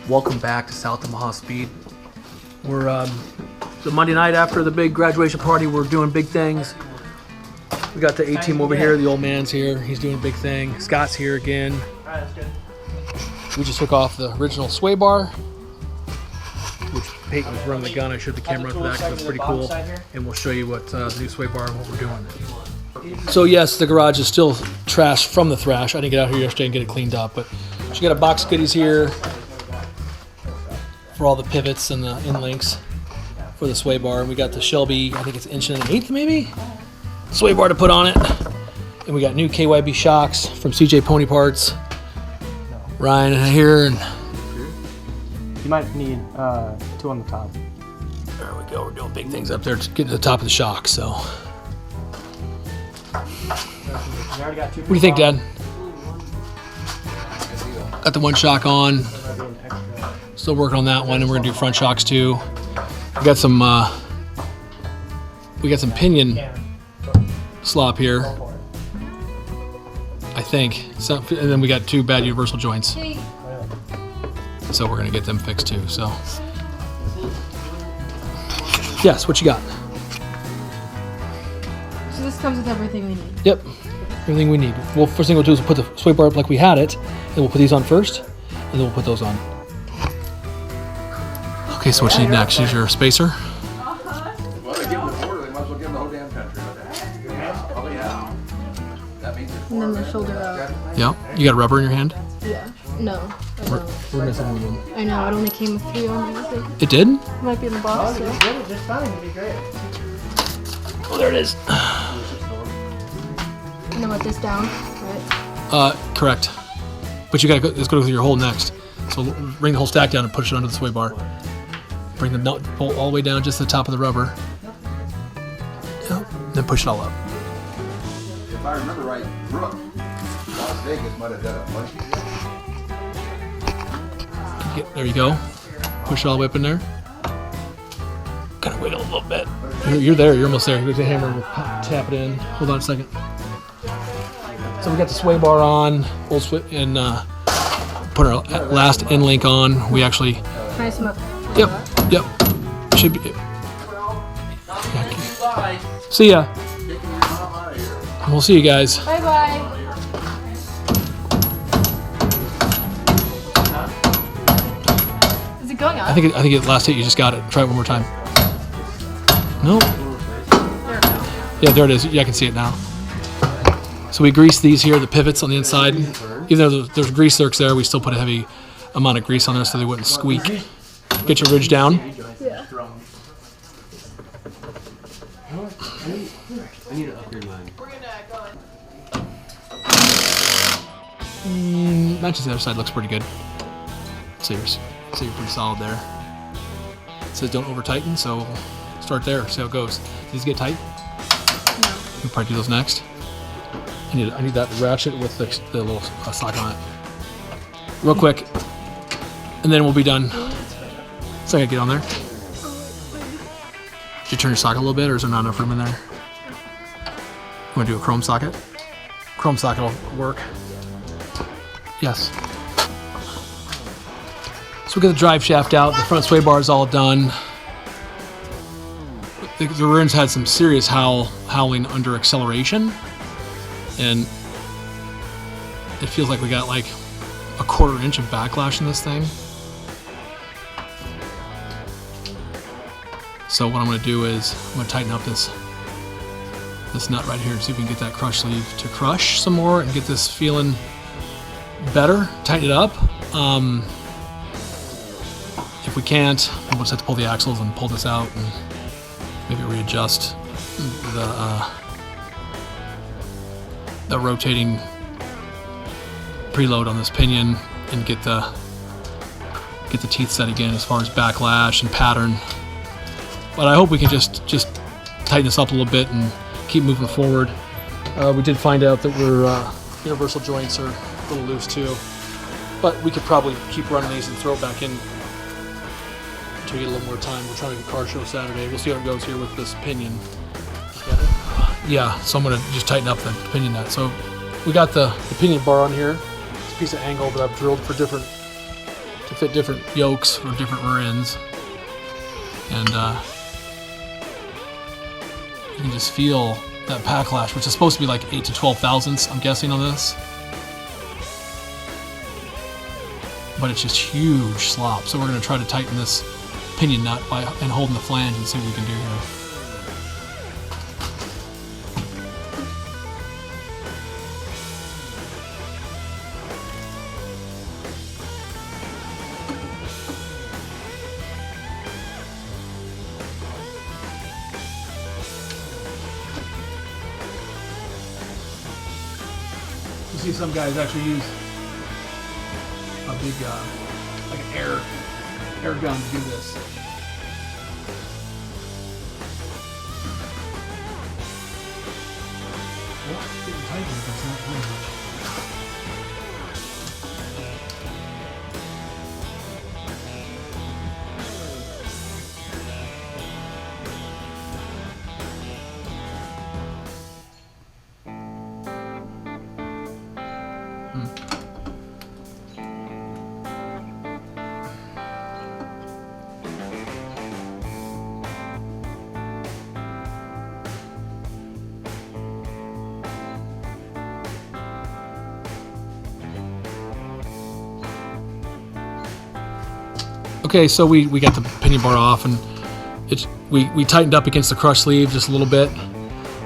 Welcome back to South Omaha Speed. We're the Monday night after the big graduation party. We're doing big things. We got the A-team over here. The old man's here. He's doing a big thing. Scott's here again. Alright, that's good. We just took off the original Swaybar, which Peyton was running the gun. I showed the camera for that because it's pretty cool. And we'll show you what the new Swaybar and what we're doing. So yes, the garage is still trash from the thrash. I didn't get out here yesterday and get it cleaned up, but she got a box of goodies here for all the pivots and the in links for the Swaybar. And we got the Shelby, I think it's 1.1/8 maybe, Swaybar to put on it. And we got new KYB shocks from CJ Pony Parts. Ryan here, and you might need 2 on the top. There we go. We're doing big things up there to get to the top of the shock. So, what do you think, Dad? Got the one shock on. Still working on that one, and we're gonna do front shocks too. We got some pinion slop here, I think. So, and then we got 2 bad universal joints. So we're gonna get them fixed too. So, yes, what you got? So this comes with everything we need. Yep, everything we need. Well, first thing we'll do is we'll put the Swaybar up like we had it, then we'll put these on first, and then we'll put those on. Okay, so what you need next is your spacer. Well, they give them the border, they might as well give them the whole damn country. Oh, yeah. That means And then the shoulder out. Yep. You got rubber in your hand? Yeah. No. I don't. We're missing one. I know. It only came with 3 on there. I think. It did? It might be in the box. Oh, you So. did it just fine. It'd be great. Oh, there it is. And then let this down. Right. Correct. But you gotta go, let's go through your hole next. So bring the whole stack down and push it under the Swaybar. Bring the nut bolt all the way down just to the top of the rubber. Yep. Then push it all up. if I remember right, Brooke, Las Vegas might have done it once. There you go. Push it all the way up in there. Gotta wait a little bit. You're there. You're almost there. Here's the hammer. We'll tap it in. Hold on a second. So we got the Swaybar on. We'll and put our last in link on. We actually. Can I smoke? Yep. Yep. Should be. See ya. We'll see you guys. Bye bye. Is it going up? I think it last hit. You just got it. Try it one more time. No. There we go. Yeah, there it is. Yeah, I can see it now. So we grease these here, the pivots on the inside. Even though there's grease zerks there, we still put a heavy amount of grease on there so they wouldn't squeak. Get your ridge down. Yeah. I need to upgrade mine. Matches the other side, looks pretty good. So you're pretty solid there. It says don't over tighten, so start there, see how it goes. These get tight? No. We'll probably do those next. I need that ratchet with the little socket on it. Real quick, and then we'll be done. So I gotta get on there. Did you turn your socket a little bit, or is there not enough room in there? You wanna do a chrome socket? Chrome socket will work. Yes. So we got the drive shaft out. The front sway bar is all done. The rear end's had some serious howling under acceleration, and it feels like we got like a 1/4 inch of backlash in this thing. So what I'm going to do is I'm going to tighten up this nut right here, see if we can get that crush sleeve to crush some more and get this feeling better. Tighten it up. If we can't, we'll just have to pull the axles and pull this out and maybe readjust the rotating preload on this pinion and get the teeth set again as far as backlash and pattern. But I hope we can just tighten this up a little bit and keep moving forward. We did find out that we're universal joints are a little loose too, but we could probably keep running these and throw it back in until we get a little more time. We're trying to do a car show Saturday. We'll see how it goes here with this pinion. Yeah, so I'm gonna just tighten up the pinion nut. So we got the pinion bar on here. It's a piece of angle that I've drilled for different to fit different yokes for different rear ends. And you can just feel that backlash, which is supposed to be like 8 to 12 thousandths, I'm guessing, on this. But it's just huge slop. So we're going to try to tighten this pinion nut and holding the flange and see what we can do here. You see some guys actually use a big, like an air gun to do this. Well, it's getting tight here, but it's not very much. Okay, so we got the pinion bar off, and we tightened up against the crush sleeve just a little bit.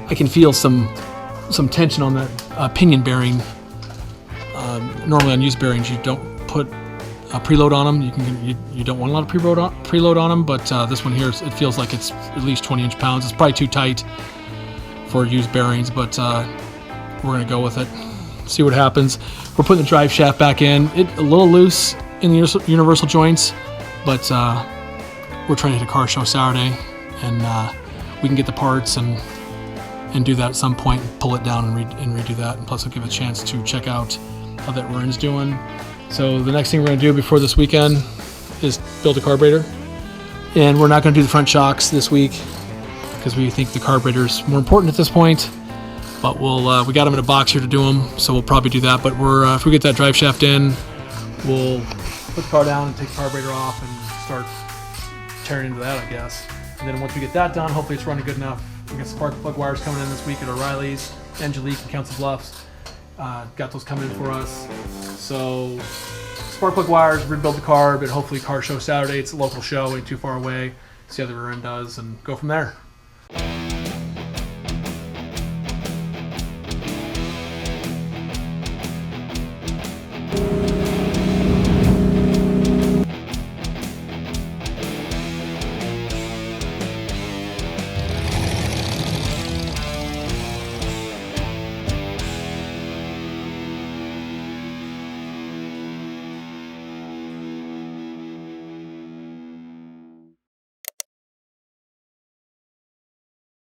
I can feel some tension on that pinion bearing. Normally on used bearings, you don't put a preload on them. You don't want a lot of preload on them, but this one here, it feels like it's at least 20 inch-pounds. It's probably too tight for used bearings, but we're gonna go with it. See what happens. We're putting the drive shaft back in. It's a little loose in the universal joints, but we're trying to hit a car show Saturday, and we can get the parts and do that at some point, and pull it down and redo that. And plus, it'll give a chance to check out how that rear end's doing. So the next thing we're going to do before this weekend is build a carburetor, and we're not going to do the front shocks this week because we think the carburetor's more important at this point. But we got them in a box here to do them, so we'll probably do that. But if we get that drive shaft in, we'll put the car down and take the carburetor off and start tearing into that, I guess. And then once we get that done, hopefully it's running good enough. We got spark plug wires coming in this week at O'Reilly's, Angelique, and Council Bluffs. Got those coming in for us. So spark plug wires, rebuild the car, but hopefully car show Saturday. It's a local show, ain't too far away. See how the rear end does, and go from there.